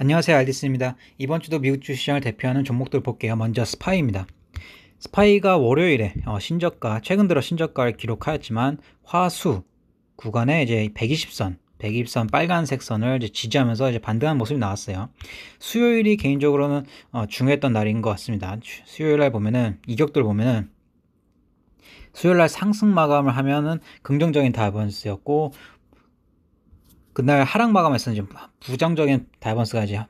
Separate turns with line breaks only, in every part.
안녕하세요, 알디스입니다. 이번 주도 미국 주시장을 대표하는 종목들 볼게요. 먼저 스파이입니다. 스파이가 월요일에 최근 들어 신저가를 기록하였지만 화수 구간에 이제 120선 빨간색 선을 이제 지지하면서 이제 반등한 모습이 나왔어요. 수요일이 개인적으로는 중요했던 날인 것 같습니다. 수요일날 보면은 이격도를 보면은 수요일날 상승 마감을 하면은 긍정적인 다이버스였고, 그날 하락 마감에서는 좀 부정적인 다이버스가 이제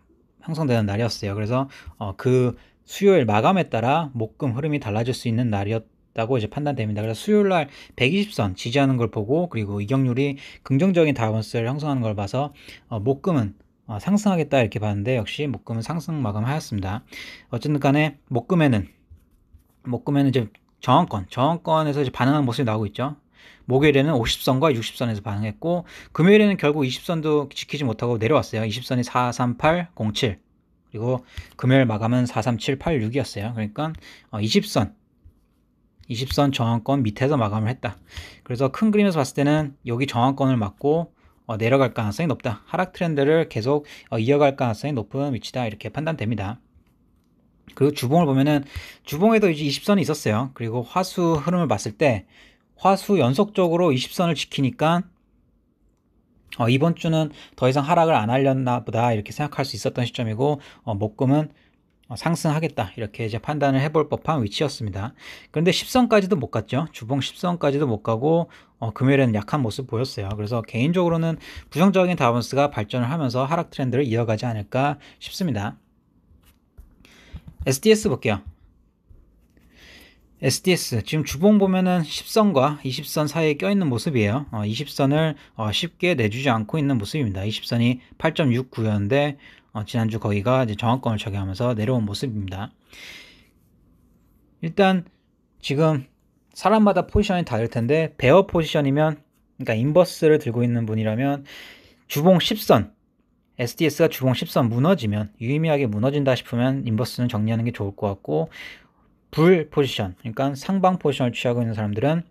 형성되는 날이었어요. 그래서 그 수요일 마감에 따라 목금 흐름이 달라질 수 있는 날이었다고 이제 판단됩니다. 그래서 수요일 날 120선 지지하는 걸 보고, 그리고 이격률이 긍정적인 다이버스를 형성하는 걸 봐서 목금은 상승하겠다 이렇게 봤는데, 역시 목금은 상승 마감하였습니다. 어쨌든 간에 목금에는 이제 저항권에서 이제 반응하는 모습이 나오고 있죠. 목요일에는 50선과 60선에서 반응했고, 금요일에는 결국 20선도 지키지 못하고 내려왔어요. 20선이 43807, 그리고 금요일 마감은 43786이었어요. 그러니까 20선 저항권 밑에서 마감을 했다. 그래서 큰 그림에서 봤을 때는 여기 저항권을 맞고 내려갈 가능성이 높다. 하락 트렌드를 계속 이어갈 가능성이 높은 위치다, 이렇게 판단됩니다. 그리고 주봉을 보면은, 주봉에도 이제 20선이 있었어요. 그리고 화수 흐름을 봤을 때 화수 연속적으로 20선을 지키니까 이번 주는 더 이상 하락을 안 하려나 보다 이렇게 생각할 수 있었던 시점이고, 목금은 상승하겠다 이렇게 이제 판단을 해볼 법한 위치였습니다. 그런데 10선까지도 못 갔죠. 주봉 10선까지도 못 가고 금요일에는 약한 모습 보였어요. 그래서 개인적으로는 부정적인 다운스가 발전을 하면서 하락 트렌드를 이어가지 않을까 싶습니다. SDS 볼게요. SDS 지금 주봉 보면은 10선과 20선 사이에 껴있는 모습이에요. 20선을 쉽게 내주지 않고 있는 모습입니다. 20선이 8.69였는데 지난주 거기가 이제 저항권을 적용하면서 내려온 모습입니다. 일단 지금 사람마다 포지션이 다를 텐데, 베어 포지션이면, 그러니까 인버스를 들고 있는 분이라면 주봉 10선, SDS가 주봉 10선 무너지면, 유의미하게 무너진다 싶으면 인버스는 정리하는 게 좋을 것 같고, 불 포지션, 그러니까 상방 포지션을 취하고 있는 사람들은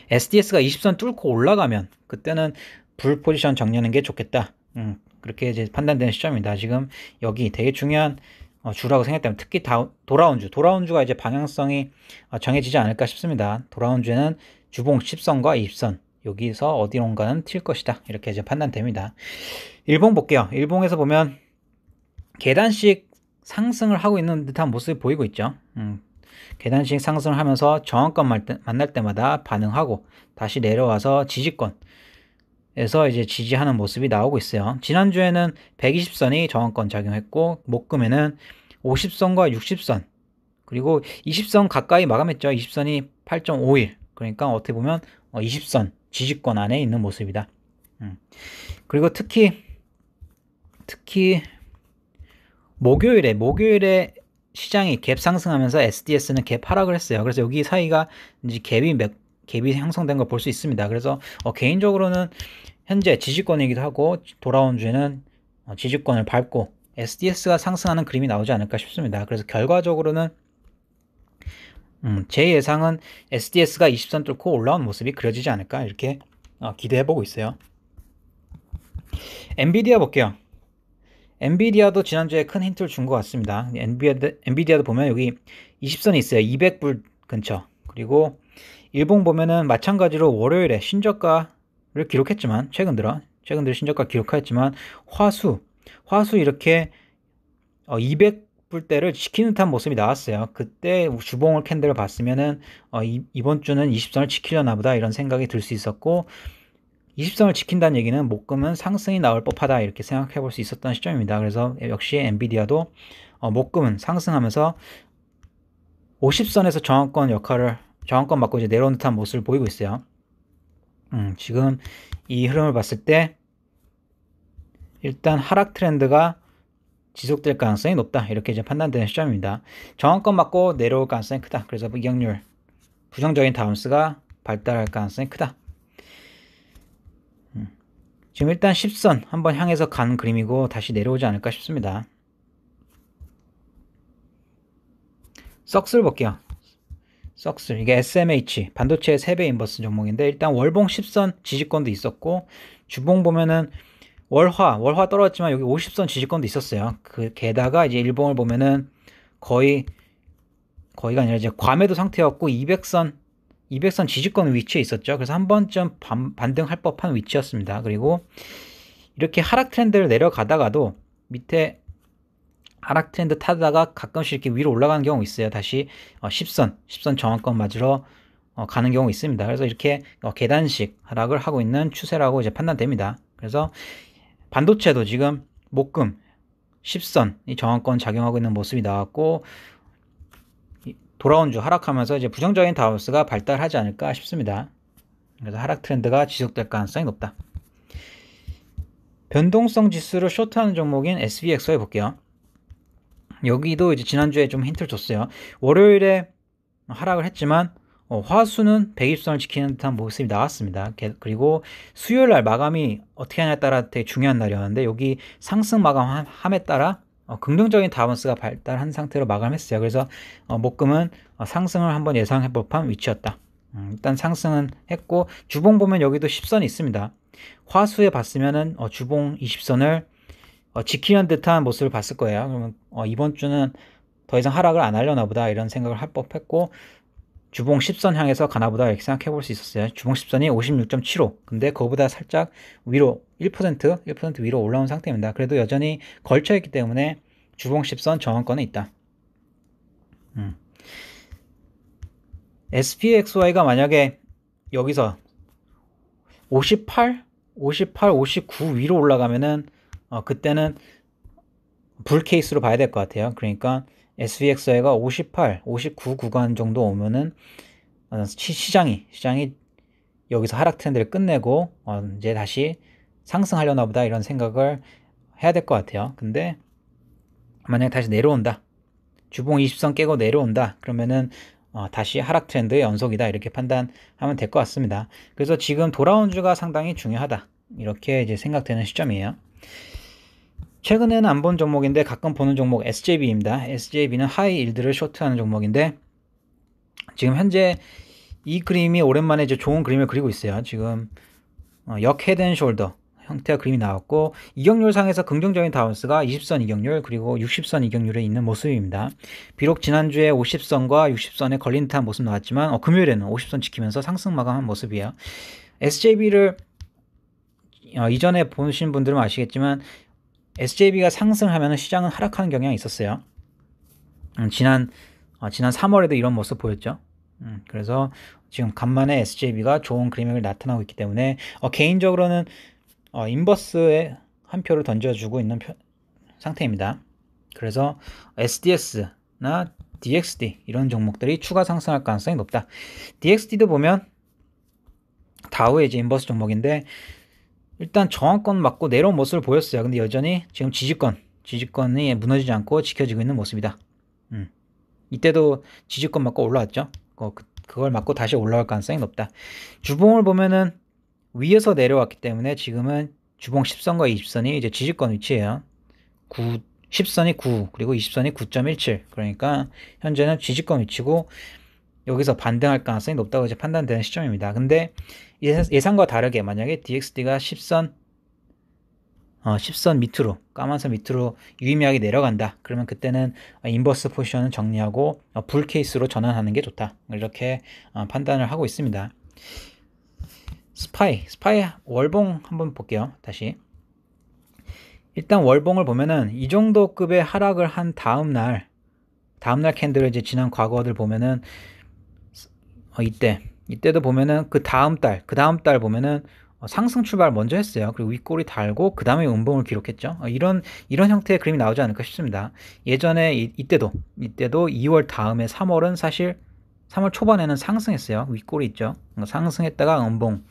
SDS가 20선 뚫고 올라가면 그때는 불 포지션 정리하는 게 좋겠다. 그렇게 이제 판단되는 시점입니다. 지금 여기 되게 중요한 주라고 생각되면, 특히 돌아온 주가 이제 방향성이 정해지지 않을까 싶습니다. 돌아온 주에는 주봉 10선과 20선 여기서 어디론가는 튈 것이다, 이렇게 이제 판단됩니다. 일봉 볼게요. 일봉에서 보면 계단식 상승을 하고 있는 듯한 모습이 보이고 있죠. 계단식 상승을 하면서 저항권 만날 때마다 반응하고 다시 내려와서 지지권에서 이제 지지하는 모습이 나오고 있어요. 지난주에는 120선이 저항권 작용했고, 목금에는 50선과 60선 그리고 20선 가까이 마감했죠. 20선이 8.51, 그러니까 어떻게 보면 20선 지지권 안에 있는 모습이다. 그리고 특히 목요일에 시장이 갭 상승하면서 SDS는 갭 하락을 했어요. 그래서 여기 사이가 이제 갭이 형성된 걸 볼 수 있습니다. 그래서 개인적으로는 현재 지지권이기도 하고, 돌아온 주에는 지지권을 밟고 SDS가 상승하는 그림이 나오지 않을까 싶습니다. 그래서 결과적으로는 제 예상은 SDS가 20선 뚫고 올라온 모습이 그려지지 않을까, 이렇게 기대해보고 있어요. 엔비디아 볼게요. 엔비디아도 지난주에 큰 힌트를 준 것 같습니다. 엔비디아도 보면 여기 20선이 있어요. 200불 근처. 그리고 일봉 보면은 마찬가지로 월요일에 신저가를 기록했지만, 최근 들어 신저가 기록하였지만, 화수 이렇게 200불대를 지키는 듯한 모습이 나왔어요. 그때 주봉을 캔들을 봤으면은 이번 주는 20선을 지키려나 보다, 이런 생각이 들 수 있었고, 20선을 지킨다는 얘기는 목금은 상승이 나올 법하다, 이렇게 생각해 볼 수 있었던 시점입니다. 그래서 역시 엔비디아도 목금은 상승하면서 50선에서 저항권 맞고 이제 내려온 듯한 모습을 보이고 있어요. 지금 이 흐름을 봤을 때 일단 하락 트렌드가 지속될 가능성이 높다, 이렇게 이제 판단되는 시점입니다. 저항권 맞고 내려올 가능성이 크다. 그래서 이격률 부정적인 다운스가 발달할 가능성이 크다. 지금 일단 10선 한번 향해서 가는 그림이고 다시 내려오지 않을까 싶습니다. 썩스를 볼게요. 썩스, 이게 SMH 반도체 3배 인버스 종목인데, 일단 월봉 10선 지지권도 있었고, 주봉 보면은 월화 떨어졌지만 여기 50선 지지권도 있었어요. 게다가 이제 일봉을 보면은 거의가 아니라 이제 과매도 상태였고 200선 지지권 위치에 있었죠. 그래서 한 번쯤 반등할 법한 위치였습니다. 그리고 이렇게 하락 트렌드를 내려가다가도 밑에 하락 트렌드 타다가 가끔씩 이렇게 위로 올라가는 경우 있어요. 다시 10선 저항권 맞으러 가는 경우 있습니다. 그래서 이렇게 계단식 하락을 하고 있는 추세라고 이제 판단됩니다. 그래서 반도체도 지금 목금 10선 이 저항권 작용하고 있는 모습이 나왔고 돌아온 주 하락하면서 이제 부정적인 다우스가 발달하지 않을까 싶습니다. 그래서 하락 트렌드가 지속될 가능성이 높다. 변동성 지수를 쇼트하는 종목인 SPX에 볼게요. 여기도 이제 지난주에 좀 힌트를 줬어요. 월요일에 하락을 했지만 화수는 120선을 지키는 듯한 모습이 나왔습니다. 그리고 수요일날 마감이 어떻게 하냐에 따라 되게 중요한 날이었는데 여기 상승 마감함에 따라 긍정적인 다운스가 발달한 상태로 마감했어요. 그래서 목금은 상승을 한번 예상해 법한 위치였다. 일단 상승은 했고 주봉 보면 여기도 10선이 있습니다. 화수에 봤으면은 주봉 20선을 지키는 듯한 모습을 봤을 거예요. 그러면 이번 주는 더 이상 하락을 안 하려나 보다 이런 생각을 할 법했고 주봉 10선 향해서 가나 보다 이렇게 생각해 볼 수 있었어요. 주봉 10선이 56.75 근데 그거보다 살짝 위로 1% 위로 올라온 상태입니다. 그래도 여전히 걸쳐 있기 때문에 주봉 10선 저항권에 있다. SPXY가 만약에 여기서 58, 59 위로 올라가면은 그때는 불 케이스로 봐야 될 것 같아요. 그러니까 SPXY가 58, 59 구간 정도 오면은 시장이 여기서 하락 트렌드를 끝내고 이제 다시 상승하려나 보다 이런 생각을 해야 될 것 같아요. 근데 만약에 다시 내려온다, 주봉 20선 깨고 내려온다 그러면은 다시 하락 트렌드의 연속이다 이렇게 판단하면 될 것 같습니다. 그래서 지금 돌아온 주가 상당히 중요하다 이렇게 이제 생각되는 시점이에요. 최근에는 안 본 종목인데 가끔 보는 종목 SJB입니다. SJB는 하이 일드를 쇼트하는 종목인데 지금 현재 이 그림이 오랜만에 이제 좋은 그림을 그리고 있어요. 지금 역 헤드앤숄더 형태의 그림이 나왔고 이격률상에서 긍정적인 다운스가 20선 이격률 그리고 60선 이격률에 있는 모습입니다. 비록 지난주에 50선과 60선에 걸린 듯한 모습 나왔지만 금요일에는 50선 지키면서 상승 마감한 모습이에요. SJB를 이전에 보신 분들은 아시겠지만 SJB가 상승하면 시장은 하락하는 경향이 있었어요. 지난 3월에도 이런 모습 보였죠. 그래서 지금 간만에 SJB가 좋은 그림을 나타나고 있기 때문에 개인적으로는 인버스에 한 표를 던져주고 있는 상태입니다. 그래서 SDS나 DXD 이런 종목들이 추가 상승할 가능성이 높다. DXD도 보면 다우의 이제 인버스 종목인데 일단 저항권 맞고 내려온 모습을 보였어요. 근데 여전히 지금 지지권이 무너지지 않고 지켜지고 있는 모습이다. 이때도 지지권 맞고 올라왔죠. 그걸 맞고 다시 올라올 가능성이 높다. 주봉을 보면은 위에서 내려왔기 때문에 지금은 주봉 10선과 20선이 이제 지지권 위치예요. 10선이 9 그리고 20선이 9.17 그러니까 현재는 지지권 위치고 여기서 반등할 가능성이 높다고 이제 판단되는 시점입니다. 근데 예상과 다르게 만약에 DXD가 10선 밑으로 까만 선 밑으로 유의미하게 내려간다. 그러면 그때는 인버스 포지션은 정리하고 불 케이스로 전환하는 게 좋다. 이렇게 판단을 하고 있습니다. 스파이 월봉 한번 볼게요. 다시 일단 월봉을 보면은 이 정도 급의 하락을 한 다음날 캔들을 이제 지난 과거들 보면은 이때도 보면은 그 다음 달 보면은 상승 출발 먼저 했어요. 그리고 윗꼬리 달고 그 다음에 음봉을 기록했죠. 이런 형태의 그림이 나오지 않을까 싶습니다. 예전에 이때도 2월 다음에 3월은 사실 3월 초반에는 상승했어요. 윗꼬리 있죠. 상승했다가 음봉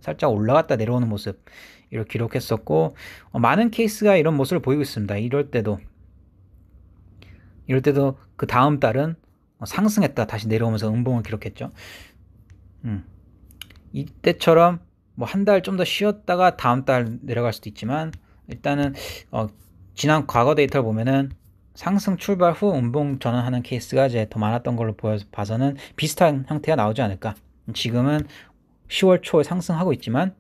살짝 올라갔다 내려오는 모습 이렇게 기록했었고 많은 케이스가 이런 모습을 보이고 있습니다. 이럴 때도 그 다음 달은 상승했다 다시 내려오면서 음봉을 기록했죠. 이때처럼 뭐 한 달 좀 더 쉬었다가 다음 달 내려갈 수도 있지만 일단은 지난 과거 데이터를 보면은 상승 출발 후 음봉 전환하는 케이스가 이제 더 많았던 걸로 봐서는 비슷한 형태가 나오지 않을까. 지금은 10월 초에 상승하고 있지만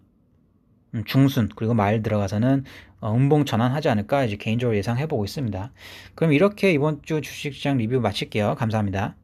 중순 그리고 말 들어가서는 음봉 전환하지 않을까 이제 개인적으로 예상해보고 있습니다. 그럼 이렇게 이번 주 주식시장 리뷰 마칠게요. 감사합니다.